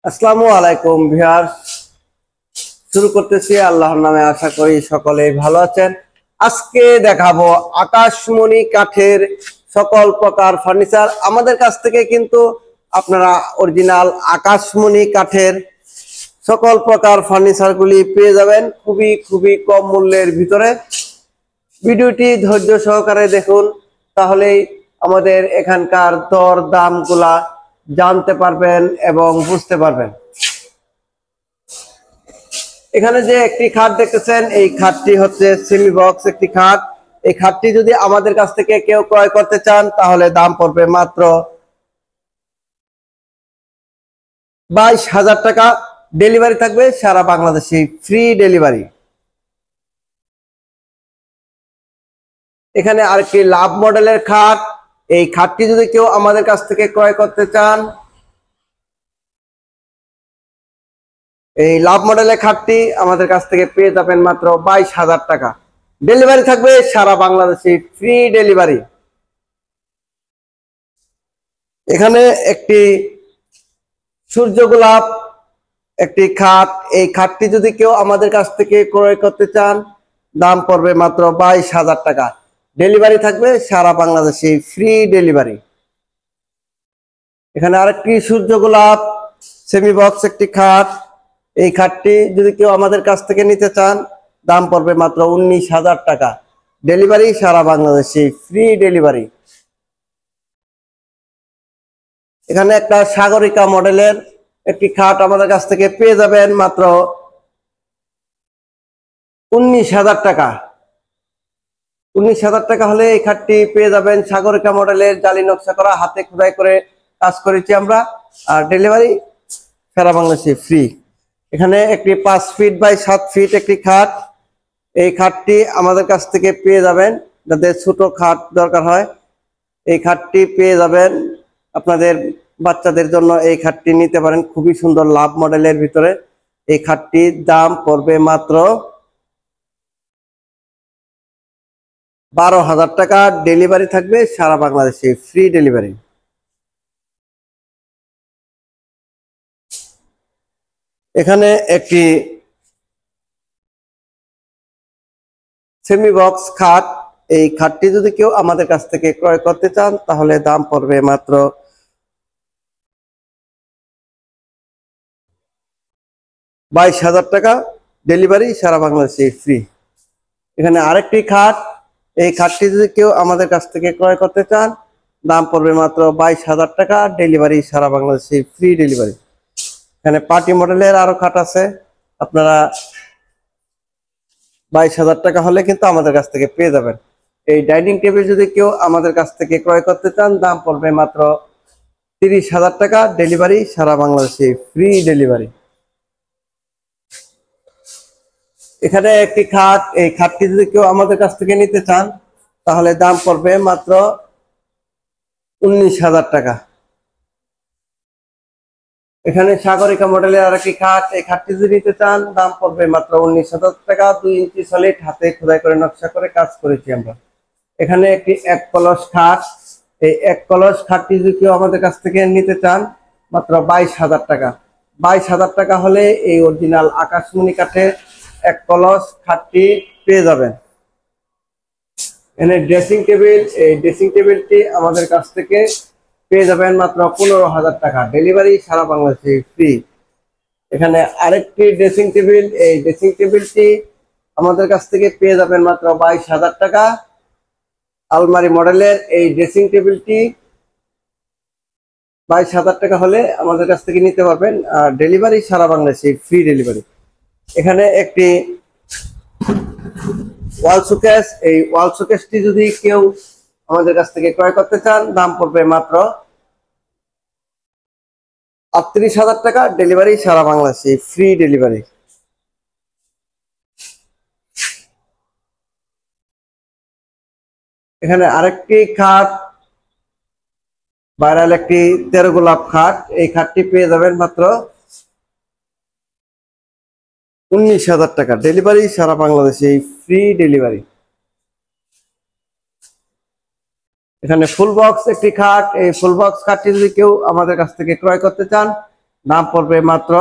আসসালামু আলাইকুম ভিউয়ার্স, শুরু করতেছি আল্লাহর নামে। আশা করি সকলেই ভালো আছেন। আজকে দেখাবো আকাশমণি কাঠের সকল প্রকার ফার্নিচার। আমাদের কাছ থেকে কিন্তু আপনারা অরিজিনাল আকাশমণি কাঠের সকল প্রকার ফার্নিচারগুলি পেয়ে যাবেন খুবই খুবই কম মূল্যের ভিতরে। ভিডিওটি ধৈর্য সহকারে দেখুন, তাহলেই আমাদের এখানকার দর দামগুলা জানতে পারবেন এবং বুঝতে পারবেন। এখানে যে একটি খাট দেখতেছেন, এই খাটটি হচ্ছে সেমি বক্স একটি খাট। এই খাটটি যদি আমাদের কাছ থেকে কেউ ক্রয় করতে চান তাহলে দাম পড়বে মাত্র 22,000 টাকা। ডেলিভারি থাকবে সারা বাংলাদেশে, ফ্রি ডেলিভারি। এখানে আরেকটি লাভ মডেলের খাট। এই খাটটি যদি কেউ আমাদের কাছ থেকে ক্রয় করতে চান, এই লাভ মডেলের খাটটি আমাদের কাছ থেকে পেয়ে যাবেন মাত্র 22,000 টাকা। ডেলিভারি থাকবে সারা বাংলাদেশে, ফ্রি ডেলিভারি। এখানে একটি সূর্য গোলাপ একটি খাট। এই খাটটি যদি কেউ আমাদের কাছ থেকে ক্রয় করতে চান দাম পড়বে মাত্র 22,000 টাকা। ডেলিভারি থাকবে সারা বাংলাদেশে, ফ্রি ডেলিভারি। এখানে আরেকটি সূর্য গোলাপ সেমি বক্স একটি খাট। এই খাটটি যদি কেউ আমাদের কাছ থেকে নিতে চান দাম পড়বে মাত্র 19,000 টাকা। ডেলিভারি সারা বাংলাদেশে, ফ্রি ডেলিভারি। এখানে একটা সাগরিকা মডেলের একটি খাট আমাদের কাছ থেকে পেয়ে যাবেন মাত্র 19,000 টাকা। 19,000 টাকা হলে এই খাটটি পেয়ে যাবেন। সাগরিকা মডেলের, জালি নকশা করা, হাতে খোদাই করে কাজ করেছি আমরা। আর ডেলিভারি সারা বাংলাদেশে, ফ্রি। এখানে একটি 5 ফিট বাই 7 ফিট একটি খাট। এই খাটটি আমাদের কাছ থেকে পেয়ে যাবেন। যাদের ছোট খাট দরকার হয় এই খাটটি পেয়ে যাবেন। আপনাদের বাচ্চাদের জন্য এই খাটটি নিতে পারেন, খুবই সুন্দর লাভ মডেলের ভিতরে। এই খাটটির দাম পড়বে মাত্র 12,000 টাকা। ডেলিভারি থাকবে সারা বাংলাদেশে, ফ্রি ডেলিভারি। এখানে একটি সেমি বক্স খাট। এই খাটটি যদি কেউ আমাদের কাছ থেকে ক্রয় করতে চান তাহলে দাম পড়বে মাত্র 22,000 টাকা। ডেলিভারি সারা বাংলাদেশে, ফ্রি। এখানে আরেকটি খাট। এই খাটটি যদি কেউ আমাদের কাছ থেকে ক্রয় করতে চান দাম পড়বে মাত্র 22,000 টাকা। ডেলিভারি সারা বাংলাদেশে, ফ্রি ডেলিভারি। এখানে পার্টি মডেলের আরো খাট আছে। আপনারা 22,000 টাকা হলে কিন্তু আমাদের কাছ থেকে পেয়ে যাবেন। এই ডাইনিং টেবিল যদি কেউ আমাদের কাছ থেকে ক্রয় করতে চান দাম পড়বে মাত্র 30,000 টাকা। ডেলিভারি সারা বাংলাদেশে, ফ্রি ডেলিভারি। এখানে একটি খাট। এই খাটটি যদি কেউ আমাদের কাছ থেকে নিতে চান তাহলে দাম পড়বে মাত্র 19,000 টাকা। এখানে সাগরিকা মডেলের আর একটি খাট। এই খাটটি যদি নিতে চান দাম পড়বে মাত্র 19,000 টাকা। 2 ইঞ্চি সলিড, হাতে খোদাই করে নকশা করে কাজ করেছি আমরা। এখানে একটি এক কলস খাট। এই এক কলস খাটটি যদি কেউ আমাদের কাছ থেকে নিতে চান মাত্র 22,000 টাকা। 22,000 টাকা হলে এই অরিজিনাল আকাশমণি কাঠের এক কলস খাটটি পেয়ে যাবেন। এখানে ড্রেসিং টেবিল। এই ড্রেসিং টেবিলটি আমাদের কাছ থেকে পেয়ে যাবেন মাত্র 15,000 টাকা। ডেলিভারি সারা বাংলাদেশে, ফ্রি। এখানে আরেকটি ড্রেসিং টেবিল। এই ড্রেসিং টেবিলটি আমাদের কাছ থেকে পেয়ে যাবেন মাত্র 22,000 টাকা। আলমারি মডেলের এই ড্রেসিং টেবিলটি 22,000 টাকা হলে আমাদের কাছ থেকে নিতে পারবেন। আর ডেলিভারি সারা বাংলাদেশে, ফ্রি ডেলিভারি। এখানে একটি ওয়াল শোকেস। এই ওয়াল শোকেসটি যদি কেউ আমাদের কাছ থেকে ক্রয় করতে চান দাম পড়বে মাত্র 38,000 টাকা। ডেলিভারি সারা বাংলাদেশে, ফ্রি ডেলিভারি। এখানে আরেকটি খাট, ভাইরাল একটি 13 গোলাপ খাট। এই খাটটি পেয়ে যাবেন মাত্র 19,000 টাকা। ডেলিভারি সারা বাংলাদেশে, ফ্রি ডেলিভারি। এখানে ফুল বক্স একটি খাট। এই ফুল বক্স খাটটি যদি কেউ আমাদের কাছ থেকে ক্রয় করতে চান দাম পড়বে মাত্র